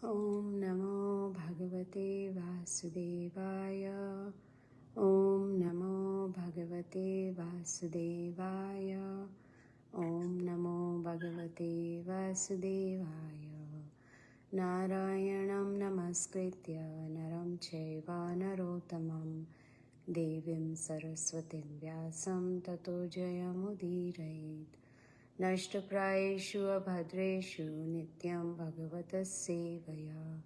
Om Namo Bhagavate Vasudevaya. Om Namo Bhagavate Vasudevaya. Om Namo Bhagavate Vasudevaya. Narayanam Namaskritya Naram Chaiva Narottamam Devim Saraswatim Vyasam Tato Jayamudirayet. Nashtaprayeshu abhadreshu nityam bhagavatas sevaya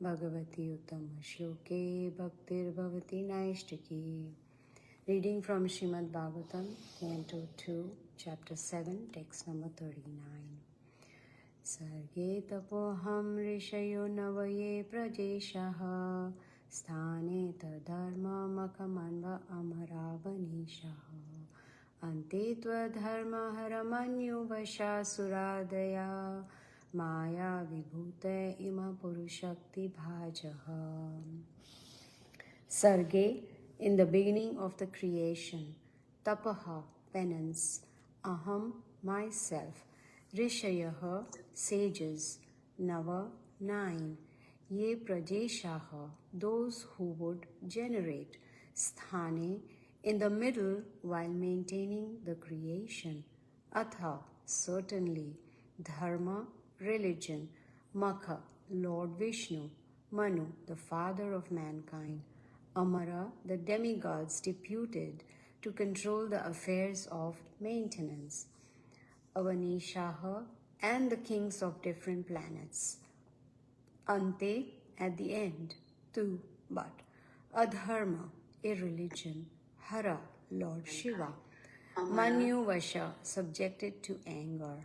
bhagavati uttama shloke bhaktir bhavati naishtaki. Reading from Srimad Bhagavatam, Canto 2, Chapter 7, text number 39. Sarge tapoham rishayo navaye prajeshaha sthane tadharma makamanva amaravanishaha. Ante dharma haramanyu vasasuradaya maya vibhute ima purushakti bhajaha. Sarge, in the beginning of the creation, tapaha, penance, aham, myself, rishayaha, sages, nava, 9, ye prajeshaha, those who would generate, sthane, in the middle while maintaining the creation, atha, certainly, dharma, religion, makha, Lord Vishnu, Manu, the father of mankind, Amara, the demigods deputed to control the affairs of maintenance, Avanishaha, and the kings of different planets, Ante, at the end, tu, but, Adharma, irreligion, Hara, Lord Shiva, Manu Vasha, subjected to anger,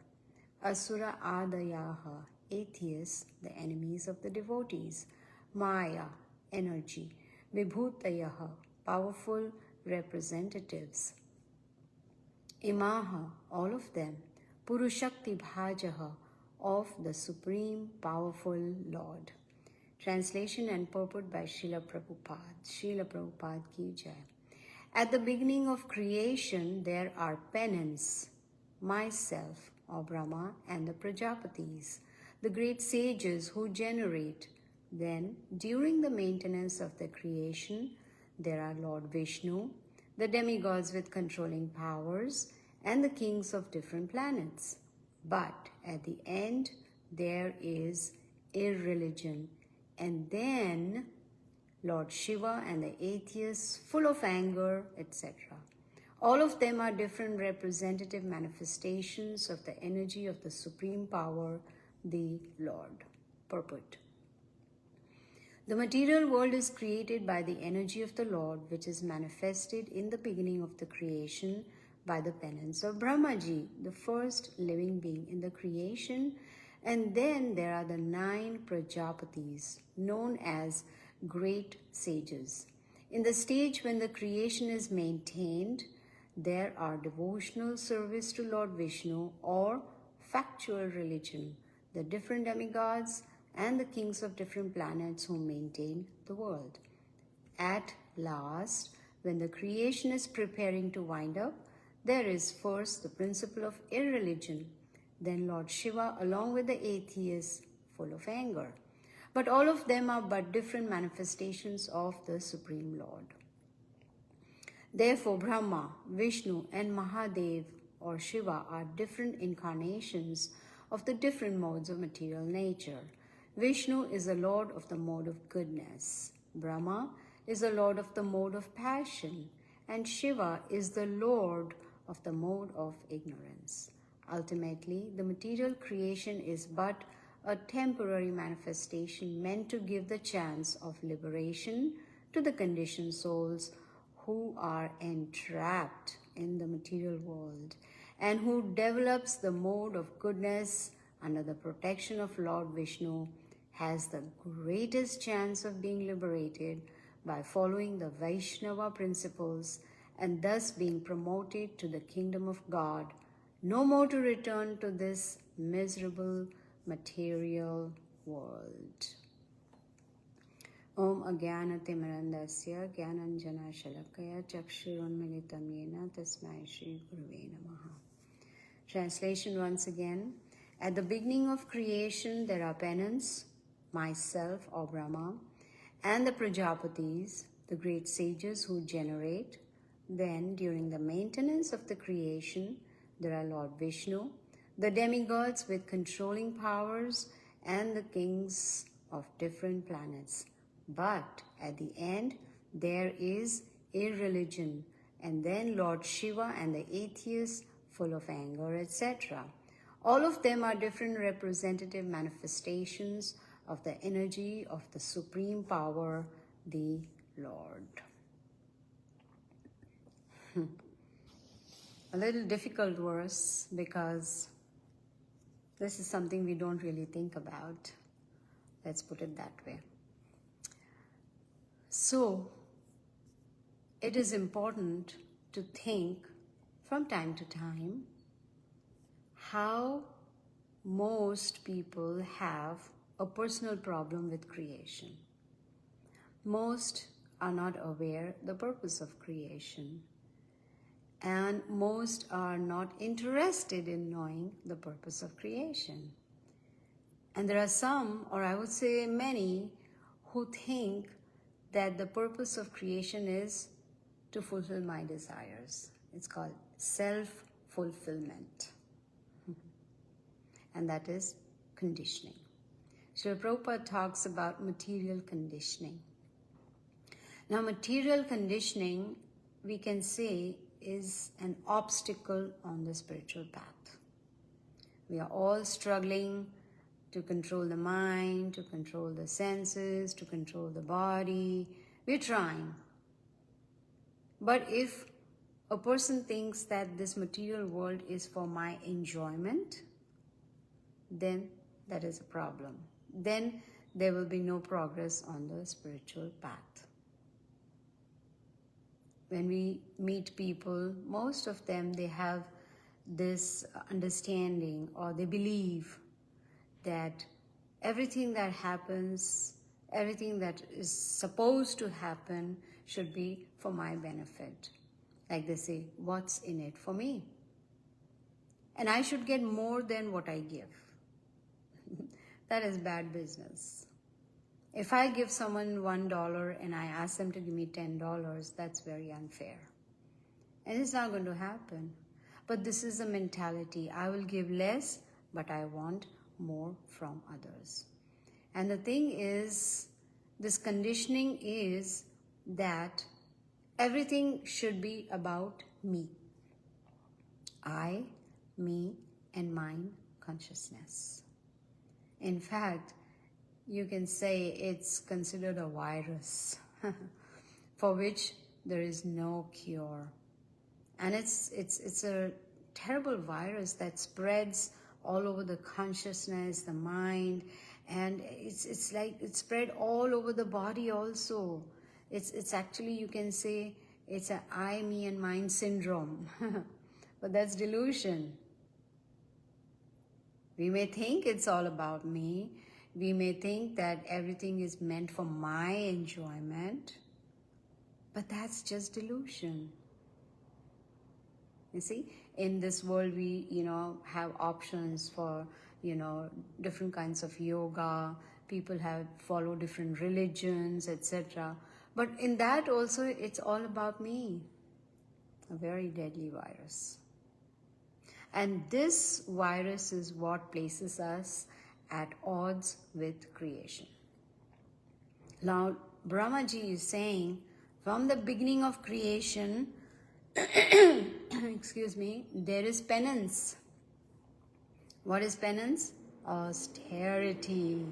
Asura Adayaha, atheists, the enemies of the devotees, Maya, energy, Vibhutayaha, powerful representatives, Imaha, all of them, Purushakti Bhajaha, of the Supreme Powerful Lord. Translation and purport by Srila Prabhupada. Srila Prabhupada ki jai. At the beginning of creation, there are penance, myself, or Brahma, and the Prajapatis, the great sages who generate. Then, during the maintenance of the creation, there are Lord Vishnu, the demigods with controlling powers, and the kings of different planets. But at the end, there is irreligion, and then Lord Shiva and the atheists full of anger, etc. All of them are different representative manifestations of the energy of the Supreme Power, the Lord. Purport. The material world is created by the energy of the Lord, which is manifested in the beginning of the creation by the penance of Brahmaji, the first living being in the creation. And then there are the 9 Prajapatis, known as great sages. In the stage when the creation is maintained, there are devotional service to Lord Vishnu or factual religion, the different demigods and the kings of different planets who maintain the world. At last, when the creation is preparing to wind up, there is first the principle of irreligion, then Lord Shiva along with the atheists full of anger. But all of them are but different manifestations of the Supreme Lord. Therefore, Brahma, Vishnu, and Mahadev or Shiva are different incarnations of the different modes of material nature. Vishnu is the Lord of the mode of goodness. Brahma is the Lord of the mode of passion. And Shiva is the Lord of the mode of ignorance. Ultimately, the material creation is but a temporary manifestation meant to give the chance of liberation to the conditioned souls who are entrapped in the material world and who develops the mode of goodness under the protection of Lord Vishnu has the greatest chance of being liberated by following the Vaishnava principles and thus being promoted to the kingdom of God, no more to return to this miserable material world. Om Ajnana-timirandasya Jnananjana-shalakaya Chakshurunmilitam Yena Tasmai Shri Gurave Namaha. Translation once again. At the beginning of creation, there are penance, myself or Brahma, and the Prajapatis, the great sages who generate. Then, during the maintenance of the creation, there are Lord Vishnu, the demigods with controlling powers, and the kings of different planets. But at the end, there is irreligion, and then Lord Shiva and the atheists full of anger, etc. All of them are different representative manifestations of the energy of the supreme power, the Lord. A little difficult verse because this is something we don't really think about. Let's put it that way. So, it is important to think from time to time how most people have a personal problem with creation. Most are not aware the purpose of creation, and most are not interested in knowing the purpose of creation. And there are some, or I would say many, who think that the purpose of creation is to fulfill my desires. It's called self-fulfillment. And that is conditioning. Srila Prabhupada talks about material conditioning. Now, material conditioning, we can say, is an obstacle on the spiritual path. We are all struggling to control the mind, to control the senses, to control the body. We're trying. But if a person thinks that this material world is for my enjoyment, then that is a problem. Then there will be no progress on the spiritual path. When we meet people, most of them, they have this understanding, or they believe that everything that happens, everything that is supposed to happen should be for my benefit. Like they say, what's in it for me? And I should get more than what I give. That is bad business. If I give someone $1 and I ask them to give me $10, that's very unfair. And it's not going to happen. But this is a mentality. I will give less, but I want more from others. And the thing is, this conditioning is that everything should be about me. I, me, and mine consciousness. In fact, you can say it's considered a virus for which there is no cure. And it's a terrible virus that spreads all over the consciousness, the mind, and it's like it's spread all over the body also. It's actually, you can say, it's an I, me, and mine syndrome. But that's delusion. We may think it's all about me. We may think that everything is meant for my enjoyment, but that's just delusion. You see, in this world we, have options for, different kinds of yoga. People follow different religions, etc. But in that also, it's all about me. A very deadly virus. And this virus is what places us at odds with creation. Now, Brahmaji is saying, from the beginning of creation, excuse me, there is penance. What is penance? Austerity.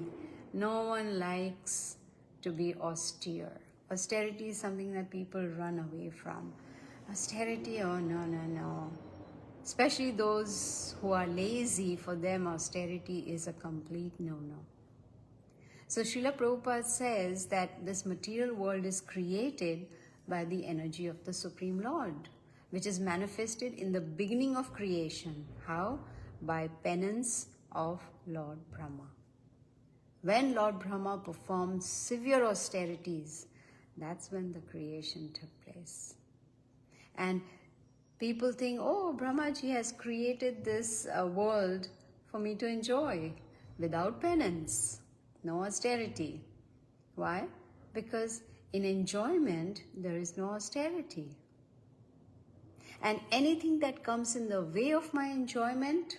No one likes to be austere. Austerity is something that people run away from. Austerity, oh no. Especially those who are lazy, for them austerity is a complete no-no. So Srila Prabhupada says that this material world is created by the energy of the Supreme Lord, which is manifested in the beginning of creation. How? By penance of Lord Brahma. When Lord Brahma performed severe austerities, that's when the creation took place. And people think, oh, Brahmaji has created this world for me to enjoy without penance. No austerity. Why? Because in enjoyment, there is no austerity. And anything that comes in the way of my enjoyment,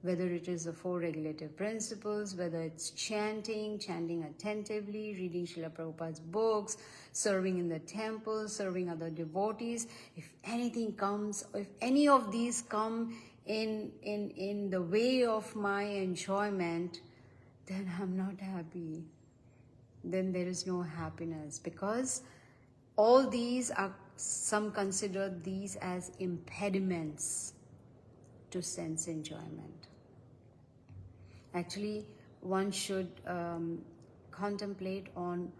whether it is the 4 regulative principles, whether it's chanting attentively, reading Srila Prabhupada's books, serving in the temple, serving other devotees, if anything comes, if any of these come in the way of my enjoyment, then I'm not happy. Then there is no happiness, because all these are, some consider these as impediments to sense enjoyment. Actually, one should contemplate on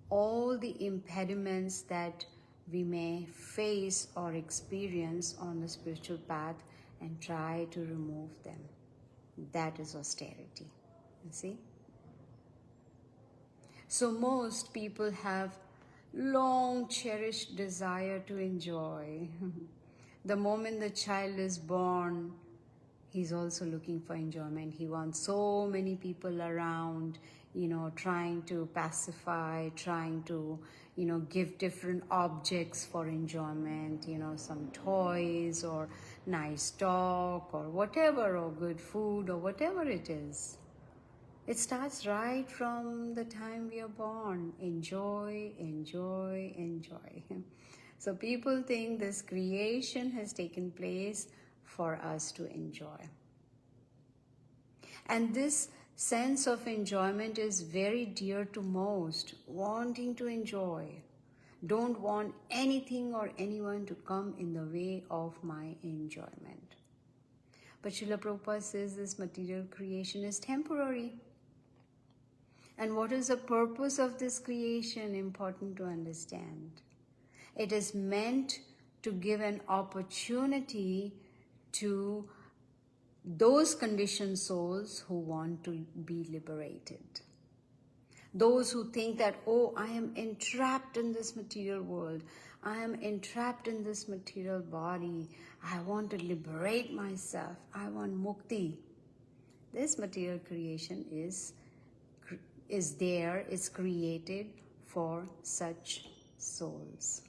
all the impediments that we may face or experience on the spiritual path and try to remove them. That is austerity. You see? So most people have long cherished desire to enjoy. The moment the child is born, he's also looking for enjoyment. He wants so many people around, trying to pacify, trying to, give different objects for enjoyment, some toys or nice talk or whatever, or good food or whatever it is. It starts right from the time we are born. Enjoy, enjoy, enjoy. So people think this creation has taken place for us to enjoy. And this sense of enjoyment is very dear to most, wanting to enjoy. Don't want anything or anyone to come in the way of my enjoyment. But Srila Prabhupada says this material creation is temporary. And what is the purpose of this creation? Important to understand. It is meant to give an opportunity to those conditioned souls who want to be liberated. Those who think that, oh, I am entrapped in this material world. I am entrapped in this material body. I want to liberate myself. I want mukti. This material creation is there, is created for such souls.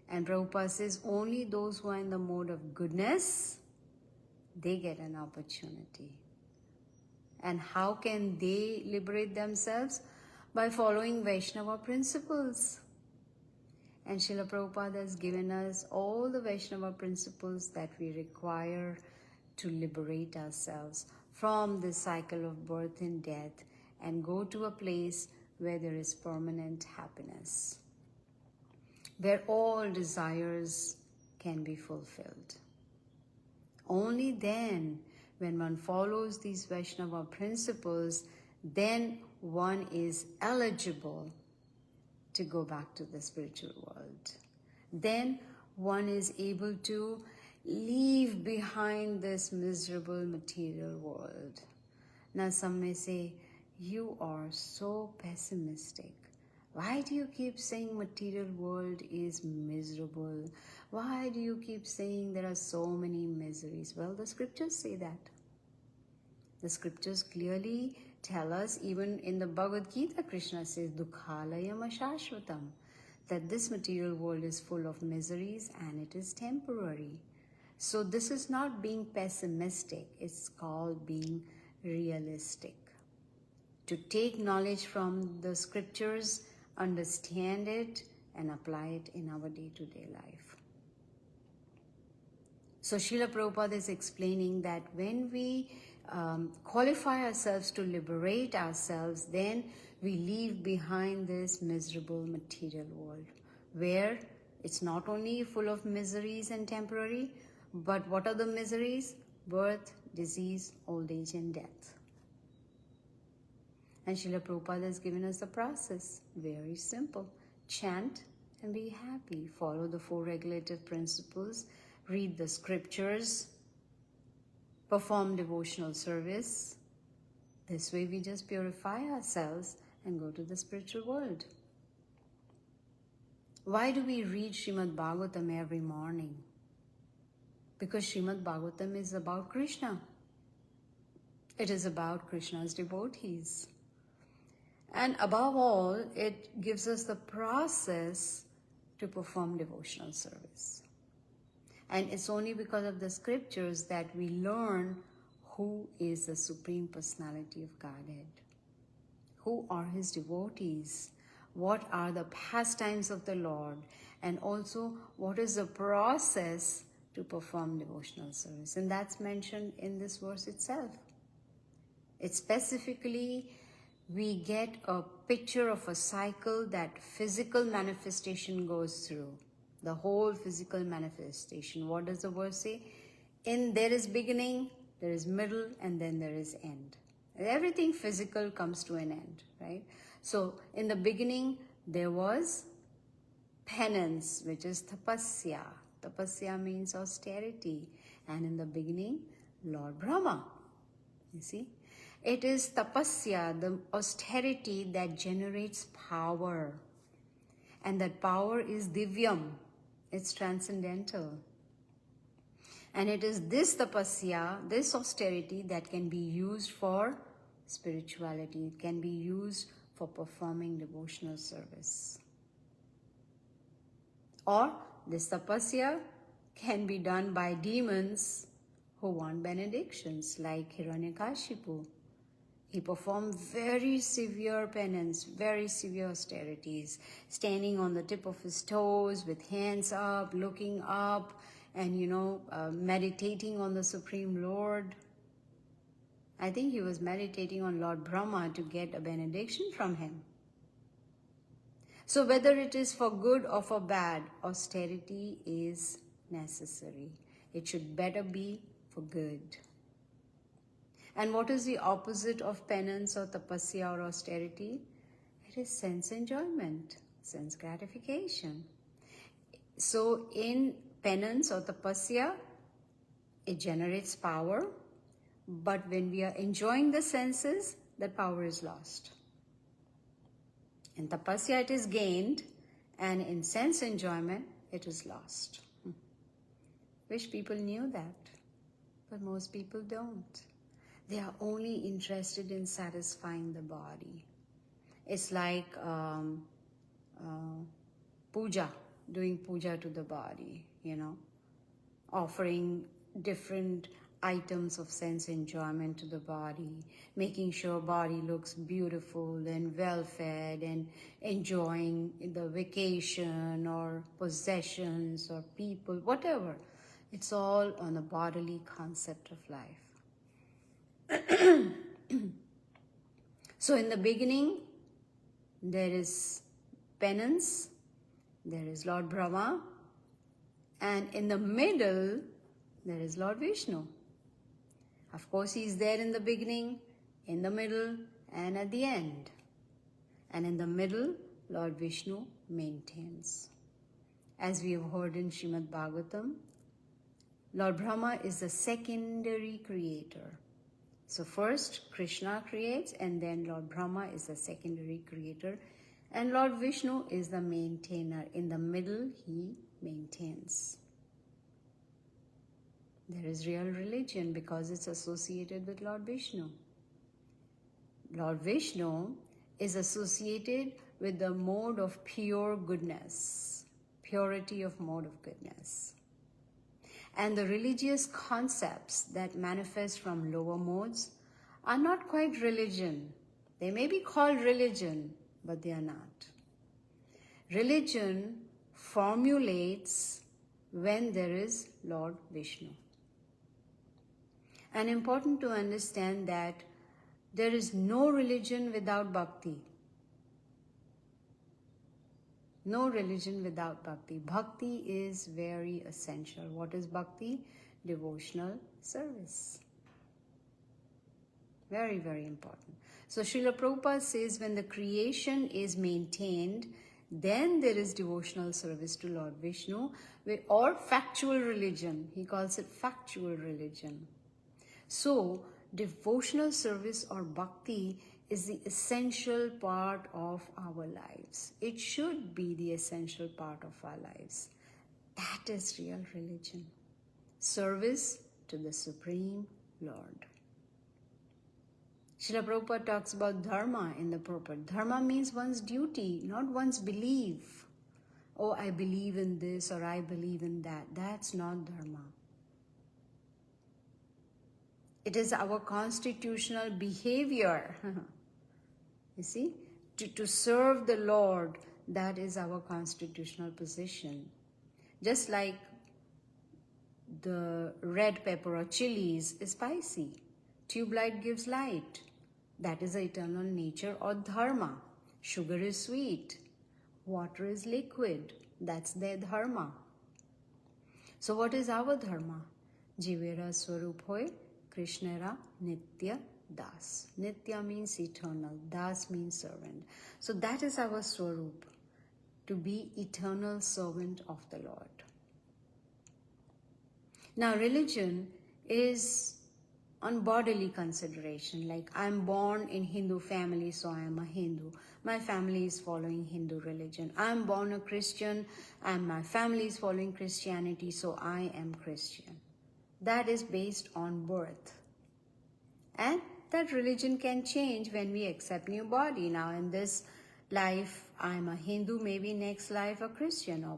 And Prabhupada says only those who are in the mode of goodness, they get an opportunity. And how can they liberate themselves? By following Vaishnava principles. And Srila Prabhupada has given us all the Vaishnava principles that we require to liberate ourselves from the cycle of birth and death and go to a place where there is permanent happiness, where all desires can be fulfilled. Only then, when one follows these Vaishnava principles, then one is eligible to go back to the spiritual world. Then one is able to leave behind this miserable material world. Now some may say, you are so pessimistic. Why do you keep saying material world is miserable? Why do you keep saying there are so many miseries? Well, the scriptures say that. The scriptures clearly tell us, even in the Bhagavad Gita, Krishna says, Dukhalayam ashashvatam, that this material world is full of miseries and it is temporary. So this is not being pessimistic, it's called being realistic. To take knowledge from the scriptures, understand it, and apply it in our day-to-day life. So Srila Prabhupada is explaining that when we qualify ourselves to liberate ourselves, then we leave behind this miserable material world, where it's not only full of miseries and temporary, but what are the miseries? Birth, disease, old age, and death. And Srila Prabhupada has given us the process. Very simple. Chant and be happy. Follow the 4 regulative principles. Read the scriptures. Perform devotional service. This way we just purify ourselves and go to the spiritual world. Why do we read Srimad Bhagavatam every morning? Because Srimad Bhagavatam is about Krishna. It is about Krishna's devotees. And above all, it gives us the process to perform devotional service. And it's only because of the scriptures that we learn who is the Supreme Personality of Godhead, who are his devotees, what are the pastimes of the Lord, and also what is the process to perform devotional service. And that's mentioned in this verse itself. It's specifically, we get a picture of a cycle that physical manifestation goes through. The whole physical manifestation. What does the verse say? There is beginning, there is middle, and then there is end. Everything physical comes to an end, right? So in the beginning, there was penance, which is tapasya. Tapasya means austerity. And in the beginning, Lord Brahma. You see? It is tapasya, the austerity, that generates power. And that power is divyam. It's transcendental. And it is this tapasya, this austerity, that can be used for spirituality. It can be used for performing devotional service. Or this tapasya can be done by demons who want benedictions, like Hiranyakashipu. He performed very severe penance, very severe austerities, standing on the tip of his toes with hands up, looking up, and meditating on the Supreme Lord. I think he was meditating on Lord Brahma to get a benediction from him. So whether it is for good or for bad, austerity is necessary. It should better be for good. And what is the opposite of penance or tapasya or austerity? It is sense enjoyment, sense gratification. So in penance or tapasya, it generates power, but when we are enjoying the senses, that power is lost. In tapasya, it is gained, and in sense enjoyment, it is lost. Wish people knew that, but most people don't. They are only interested in satisfying the body. It's like puja, doing puja to the body, offering different items of sense enjoyment to the body, making sure body looks beautiful and well-fed, and enjoying the vacation or possessions or people, whatever. It's all on a bodily concept of life. So in the beginning, there is penance, there is Lord Brahma, and in the middle, there is Lord Vishnu. Of course, he is there in the beginning, in the middle, and at the end. And in the middle, Lord Vishnu maintains. As we have heard in Srimad Bhagavatam, Lord Brahma is the secondary creator. So first Krishna creates, and then Lord Brahma is the secondary creator, and Lord Vishnu is the maintainer. In the middle, he maintains. There is real religion because it's associated with Lord Vishnu. Lord Vishnu is associated with the mode of pure goodness, purity of mode of goodness. And the religious concepts that manifest from lower modes are not quite religion. They may be called religion, but they are not. Religion formulates when there is Lord Vishnu. And important to understand that there is no religion without bhakti. No religion without bhakti. Bhakti is very essential. What is bhakti? Devotional service. Very, very important. So Srila Prabhupada says when the creation is maintained, then there is devotional service to Lord Vishnu, or factual religion. He calls it factual religion. So devotional service or bhakti is the essential part of our lives. It should be the essential part of our lives. That is real religion. Service to the Supreme Lord. Srila Prabhupada talks about dharma in the purport. Dharma means one's duty, not one's belief. Oh, I believe in this or I believe in that. That's not dharma. It is our constitutional behavior. You see? To serve the Lord, that is our constitutional position. Just like the red pepper or chilies is spicy. Tube light gives light. That is the eternal nature or dharma. Sugar is sweet. Water is liquid. That's their dharma. So what is our dharma? Jivera swarup hoy, Krishnera nitya das. Nitya means eternal. Das means servant. So that is our swarup. To be eternal servant of the Lord. Now religion is on bodily consideration, like I'm born in Hindu family, so I am a Hindu. My family is following Hindu religion. I'm born a Christian and my family is following Christianity, so I am Christian. That is based on birth. And that religion can change when we accept new body. Now in this life, I'm a Hindu, maybe next life a Christian, or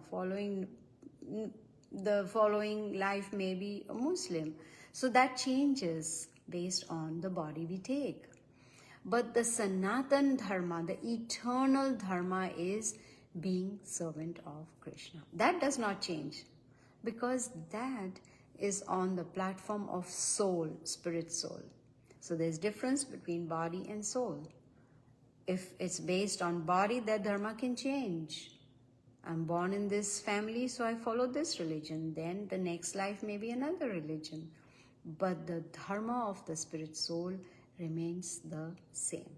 the following life may be a Muslim. So that changes based on the body we take. But the Sanatan Dharma, the eternal Dharma, is being servant of Krishna. That does not change because that is on the platform of soul, spirit soul. So there's difference between body and soul. If it's based on body, that Dharma can change. I'm born in this family, so I follow this religion. Then the next life may be another religion. But the dharma of the spirit soul remains the same.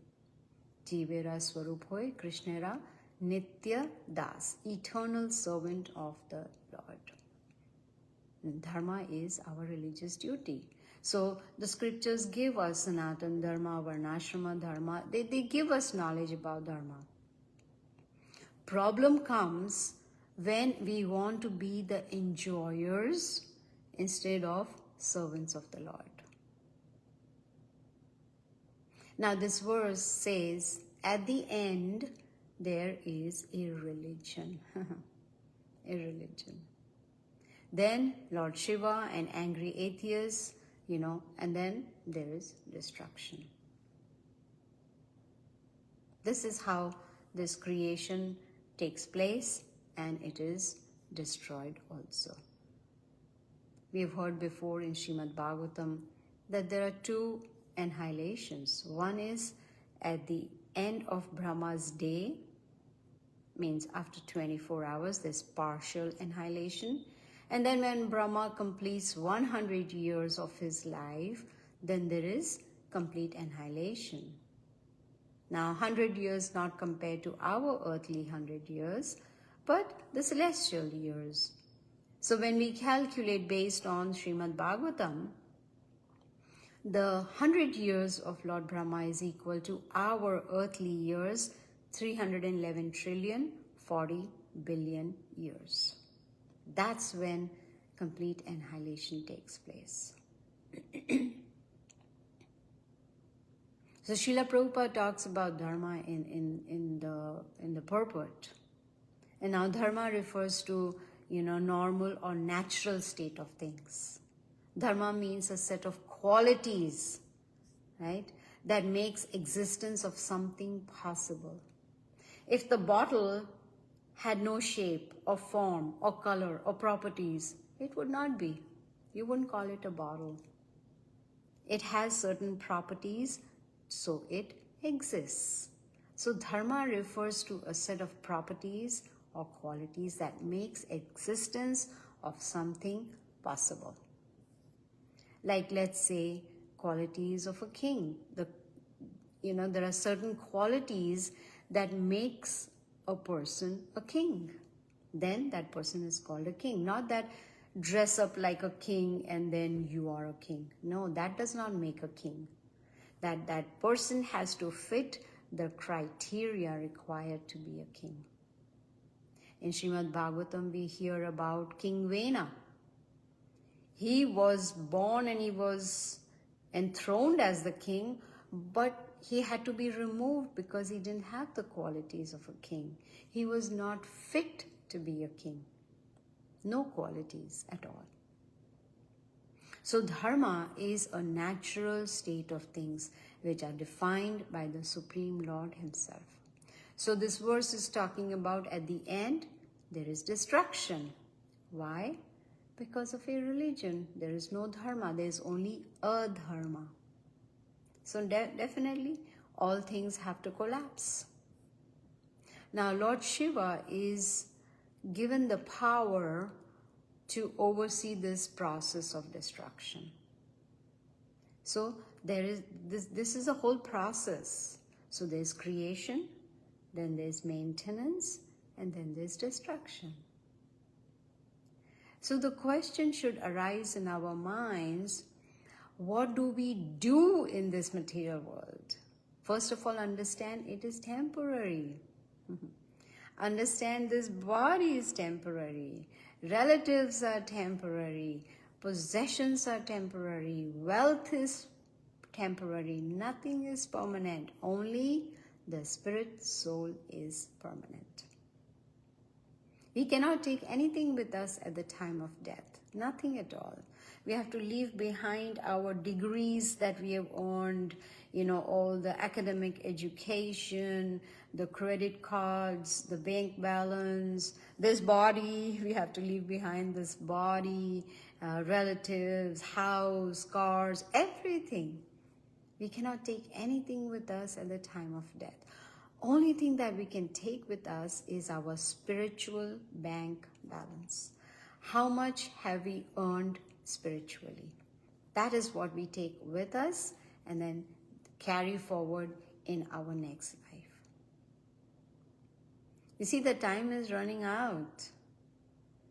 Jivera swarup hoy, Krishnera nitya das, eternal servant of the Lord. And dharma is our religious duty. So the scriptures give us Sanatan Dharma, Varnashrama Dharma. They give us knowledge about dharma. Problem comes when we want to be the enjoyers instead of servants of the Lord. Now this verse says, at the end, there is a religion. A religion. Then Lord Shiva and angry atheists, and then there is destruction. This is how this creation takes place, and it is destroyed also. We have heard before in Srimad Bhagavatam that there are two annihilations. One is at the end of Brahma's day, means after 24 hours, there's partial annihilation. And then when Brahma completes 100 years of his life, then there is complete annihilation. Now 100 years not compared to our earthly 100 years, but the celestial years. So when we calculate based on Srimad Bhagavatam, the 100 years of Lord Brahma is equal to our earthly years, 311 trillion 40 billion years. That's when complete annihilation takes place. So Srila Prabhupada talks about dharma in the purport. And now dharma refers to normal or natural state of things. Dharma means a set of qualities, right, that makes existence of something possible. If the bottle had no shape or form or color or properties, it would not be. You wouldn't call it a bottle. It has certain properties, so it exists. So dharma refers to a set of properties or qualities that makes existence of something possible. Like let's say qualities of a king. There are certain qualities that makes a person a king. Then that person is called a king. Not that dress up like a king and then you are a king. No, that does not make a king. That person has to fit the criteria required to be a king. In Srimad Bhagavatam, we hear about King Vena. He was born and he was enthroned as the king, but he had to be removed because he didn't have the qualities of a king. He was not fit to be a king. No qualities at all. So dharma is a natural state of things which are defined by the Supreme Lord himself. So this verse is talking about at the end, there is destruction. Why? Because of a religion. There is no dharma, there is only a dharma. So definitely all things have to collapse. Now Lord Shiva is given the power to oversee this process of destruction. So there is this is a whole process. So there's creation, then there's maintenance, and then there's destruction. So the question should arise in our minds, what do we do in this material world? First of all, understand it is temporary. Understand this body is temporary. Relatives are temporary. Possessions are temporary. Wealth is temporary. Nothing is permanent. Only the spirit soul is permanent. We cannot take anything with us at the time of death. Nothing at all. We have to leave behind our degrees that we have earned, all the academic education, the credit cards, the bank balance, this body, we have to leave behind this body, relatives, house, cars, everything. We cannot take anything with us at the time of death. Only thing that we can take with us is our spiritual bank balance. How much have we earned spiritually? That is what we take with us and then carry forward in our next life. You see, the time is running out.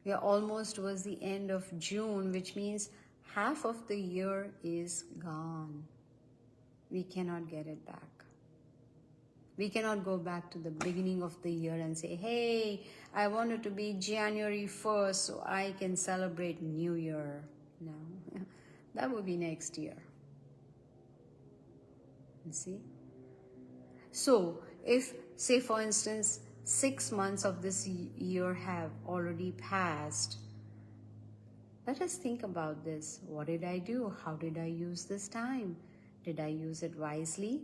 We are almost towards the end of June, which means half of the year is gone. We cannot get it back. We cannot go back to the beginning of the year and say, hey, I want it to be January 1st so I can celebrate New Year. No, that will be next year. You see? So, if, say for instance, 6 months of this year have already passed, let us think about this. What did I do? How did I use this time? Did I use it wisely?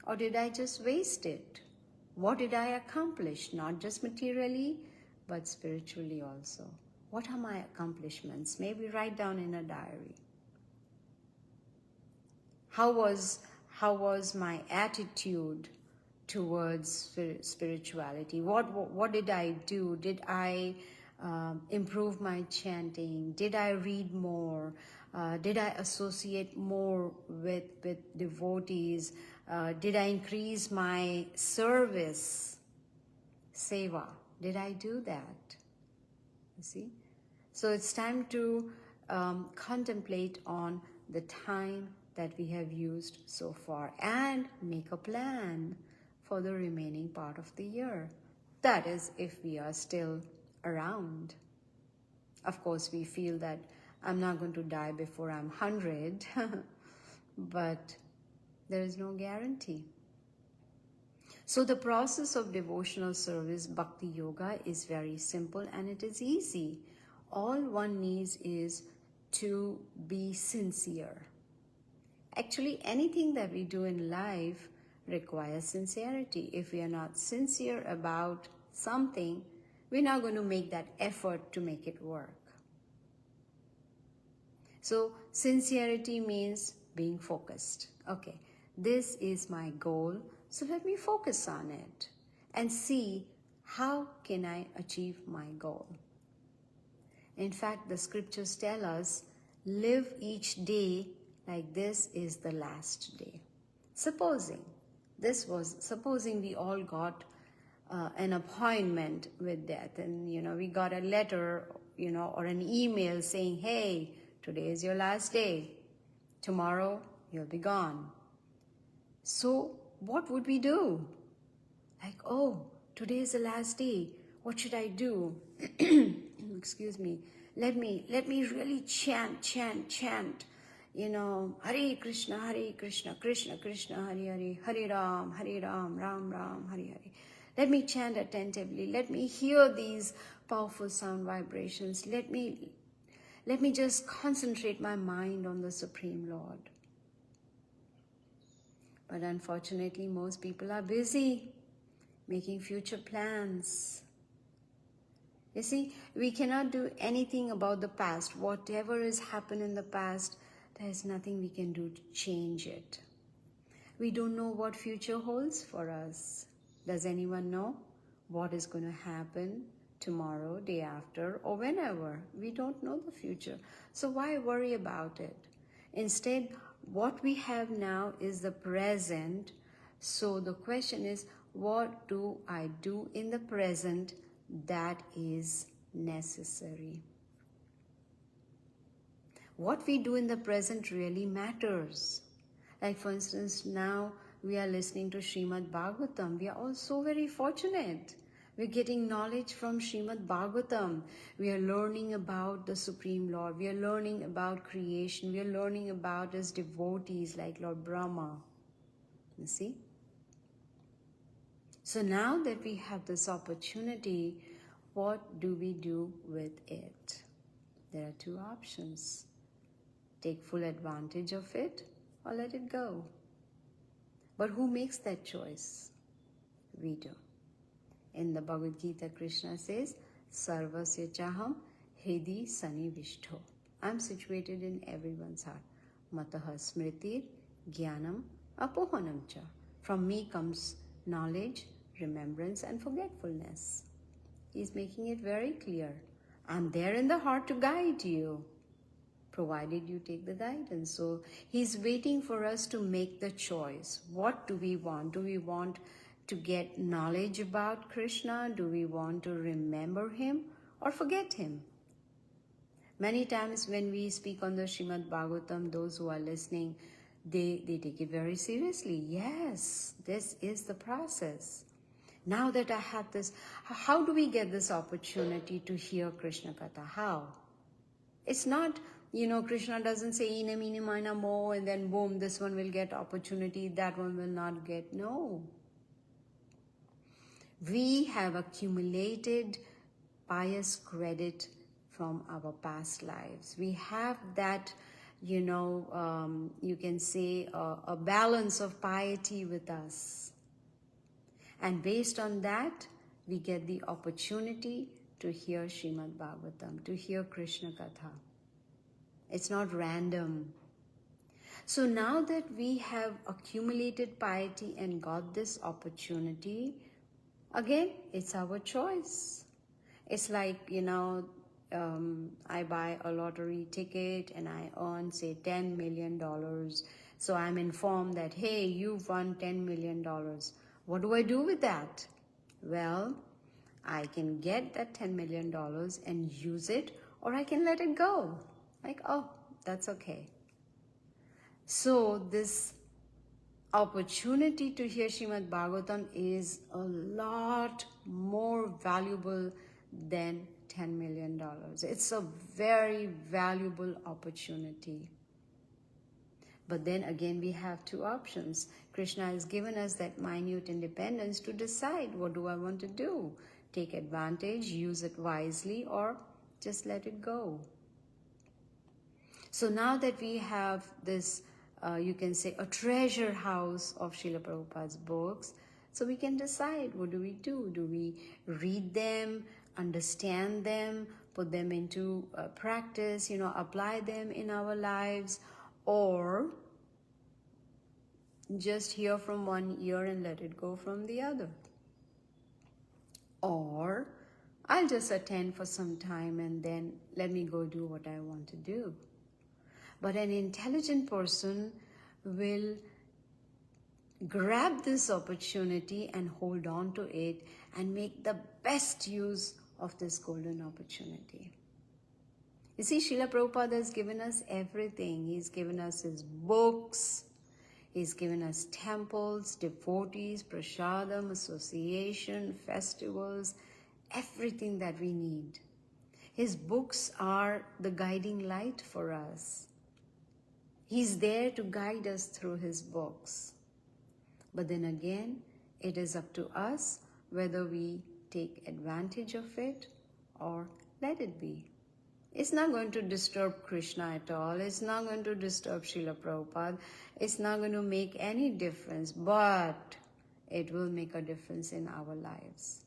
Or did I just waste it? What did I accomplish? Not just materially, but spiritually also. What are my accomplishments? Maybe write down in a diary. How was my attitude towards spirituality? What did I do? Did I improve my chanting? Did I read more? Did I associate more with devotees? Did I increase my service, seva? Did I do that? You see? So it's time to contemplate on the time that we have used so far and make a plan for the remaining part of the year. That is, if we are still around. Of course, we feel that I'm not going to die before I'm 100, but there is no guarantee. So the process of devotional service, bhakti yoga, is very simple and it is easy. All one needs is to be sincere. Actually, anything that we do in life requires sincerity. If we are not sincere about something, we're not going to make that effort to make it work. So sincerity means being focused. Okay, this is my goal, so let me focus on it and see how can I achieve my goal. In fact, the scriptures tell us, live each day like this is the last day. Supposing we all got an appointment with death, and we got a letter, or an email saying, hey, today is your last day. Tomorrow you'll be gone. So what would we do? Like, oh, today is the last day. What should I do? Excuse me. Let me really chant. Hare Krishna, Krishna Krishna, Hare Hare, Hare Ram, Ram Ram, Hare Hare. Let me chant attentively. Let me hear these powerful sound vibrations. Let me just concentrate my mind on the Supreme Lord. But unfortunately, most people are busy making future plans. You see, we cannot do anything about the past. Whatever has happened in the past, there is nothing we can do to change it. We don't know what future holds for us. Does anyone know what is going to happen tomorrow, day after, or whenever? We don't know the future. So why worry about it? Instead, what we have now is the present. So the question is, what do I do in the present that is necessary? What we do in the present really matters. Like for instance, now we are listening to Srimad Bhagavatam. We are all so very fortunate. We're getting knowledge from Srimad Bhagavatam. We are learning about the Supreme Lord. We are learning about creation. We are learning about His devotees like Lord Brahma. You see? So now that we have this opportunity, what do we do with it? There are two options. Take full advantage of it or let it go. But who makes that choice? We do. In the Bhagavad Gita, Krishna says, Sarvasya chaham hidi sanivishto. I'm situated in everyone's heart. Mataha smritir jnanam apohanam cha. From me comes knowledge, remembrance and forgetfulness. He's making it very clear. I'm there in the heart to guide you, provided you take the guidance. So He's waiting for us to make the choice. What do we want? Do we want to get knowledge about Krishna? Do we want to remember Him or forget Him? Many times when we speak on the Srimad Bhagavatam, those who are listening, they take it very seriously. Yes, this is the process. Now that I have this, how do we get this opportunity to hear Krishna Katha? How? It's not, Krishna doesn't say, "Ine, mine, mina, mo," and then boom, this one will get opportunity, that one will not get. No. We have accumulated pious credit from our past lives. We have that, you can say a balance of piety with us. And based on that, we get the opportunity to hear Srimad Bhagavatam, to hear Krishna Katha. It's not random. So now that we have accumulated piety and got this opportunity, again, it's our choice. It's like, I buy a lottery ticket and I earn, say, $10 million. So I'm informed that, hey, you've won $10 million. What do I do with that? Well, I can get that $10 million and use it, or I can let it go. Like, oh, that's okay. So this opportunity to hear Srimad Bhagavatam is a lot more valuable than $10 million. It's a very valuable opportunity. But then again, we have two options. Krishna has given us that minute independence to decide, what do I want to do? Take advantage, use it wisely, or just let it go. So now that we have this, you can say, a treasure house of Srila Prabhupada's books, so we can decide, what do we do? Do we read them, understand them, put them into practice, apply them in our lives, or just hear from one ear and let it go from the other? Or I'll just attend for some time and then let me go do what I want to do. But an intelligent person will grab this opportunity and hold on to it and make the best use of this golden opportunity. You see, Srila Prabhupada has given us everything. He's given us His books, He's given us temples, devotees, prasadam, association, festivals, everything that we need. His books are the guiding light for us. He's there to guide us through his books. But then again, it is up to us whether we take advantage of it or let it be. It's not going to disturb Krishna at all. It's not going to disturb Srila Prabhupada. It's not going to make any difference, but it will make a difference in our lives.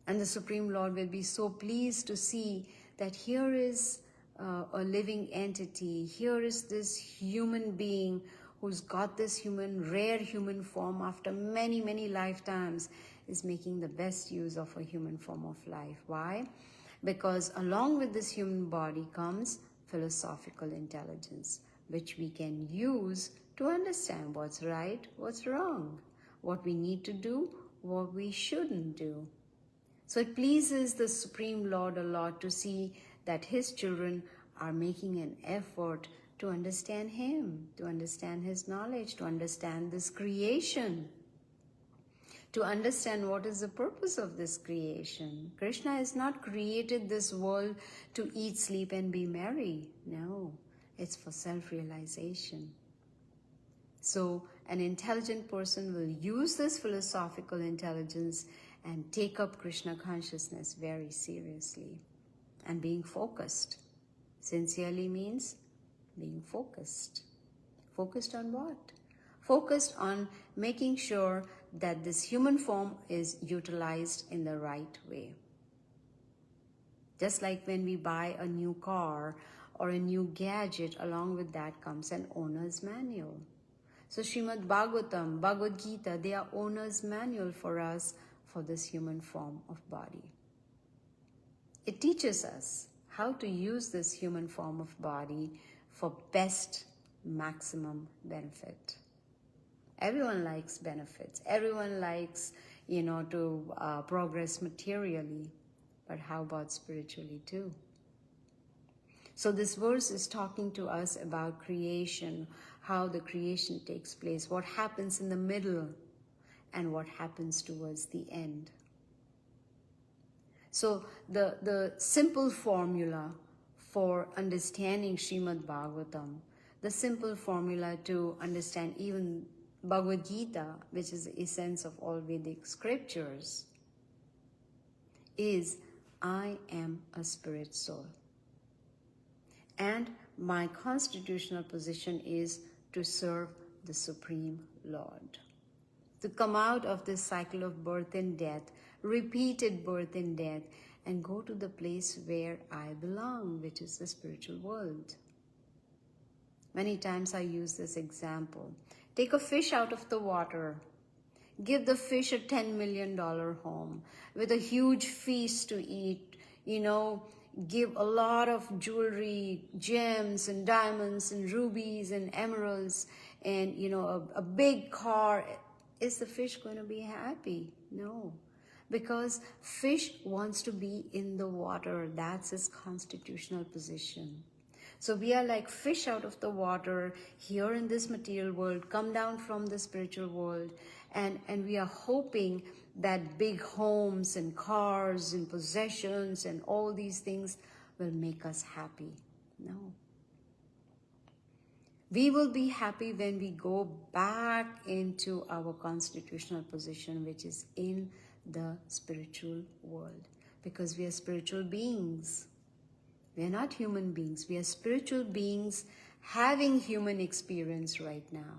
And the Supreme Lord will be so pleased to see that here is a living entity. Here is this human being who's got this rare human form after many, many lifetimes, is making the best use of a human form of life. Why? Because along with this human body comes philosophical intelligence, which we can use to understand what's right, what's wrong, what we need to do, what we shouldn't do. So it pleases the Supreme Lord a lot to see that his children are making an effort to understand him, to understand his knowledge, to understand this creation, to understand what is the purpose of this creation. Krishna has not created this world to eat, sleep, and be merry. No, it's for self-realization. So an intelligent person will use this philosophical intelligence and take up Krishna consciousness very seriously. And being focused. Sincerely means being focused. Focused on what? Focused on making sure that this human form is utilized in the right way. Just like when we buy a new car or a new gadget, along with that comes an owner's manual. So Srimad Bhagavatam, Bhagavad Gita, they are owner's manual for us for this human form of body. It teaches us how to use this human form of body for best maximum benefit. Everyone likes benefits. Everyone likes, to progress materially. But how about spiritually too? So this verse is talking to us about creation, how the creation takes place, what happens in the middle, and what happens towards the end. So the simple formula for understanding Srimad Bhagavatam, the simple formula to understand even Bhagavad Gita, which is the essence of all Vedic scriptures, is I am a spirit soul. And my constitutional position is to serve the Supreme Lord. To come out of this cycle of birth and death, repeated birth and death, and go to the place where I belong, which is the spiritual world. Many times I use this example. Take a fish out of the water. Give the fish a $10 million home with a huge feast to eat, give a lot of jewelry, gems and diamonds and rubies and emeralds and, a big car. Is the fish going to be happy? No, because fish wants to be in the water. That's his constitutional position. So we are like fish out of the water here in this material world, come down from the spiritual world, and we are hoping that big homes and cars and possessions and all these things will make us happy. No. We will be happy when we go back into our constitutional position, which is in the spiritual world, because we are spiritual beings. We are not human beings. We are spiritual beings having human experience right now.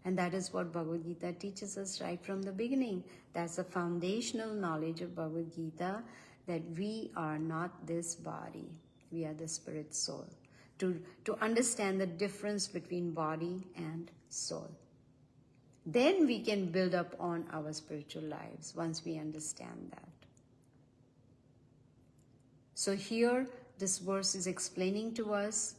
And that is what Bhagavad Gita teaches us right from the beginning. That's the foundational knowledge of Bhagavad Gita, that we are not this body. We are the spirit soul. To understand the difference between body and soul. Then we can build up on our spiritual lives once we understand that. So here, this verse is explaining to us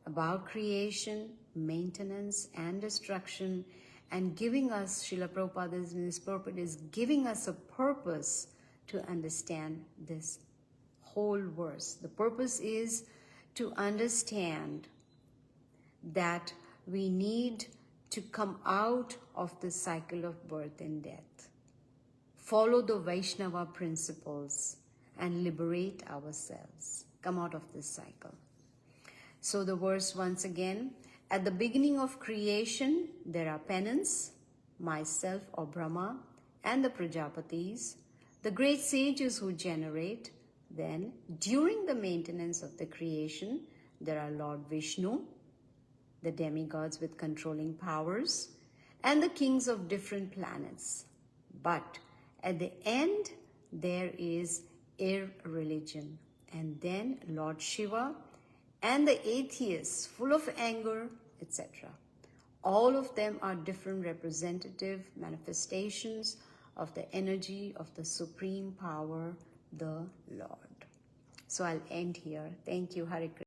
about creation, maintenance, and destruction, and giving us, Srila Prabhupada in his purport is giving us a purpose to understand this whole verse. The purpose is to understand that we need to come out of the cycle of birth and death, follow the Vaishnava principles, and liberate ourselves, come out of this cycle. So the verse once again, at the beginning of creation, there are penance, myself or Brahma, and the Prajapatis, the great sages who generate. Then, during the maintenance of the creation, there are Lord Vishnu, the demigods with controlling powers, and the kings of different planets. But at the end, there is irreligion, and then Lord Shiva and the atheists full of anger, etc. All of them are different representative manifestations of the energy of the supreme power, the Lord. So I'll end here. Thank you. Hare Krishna.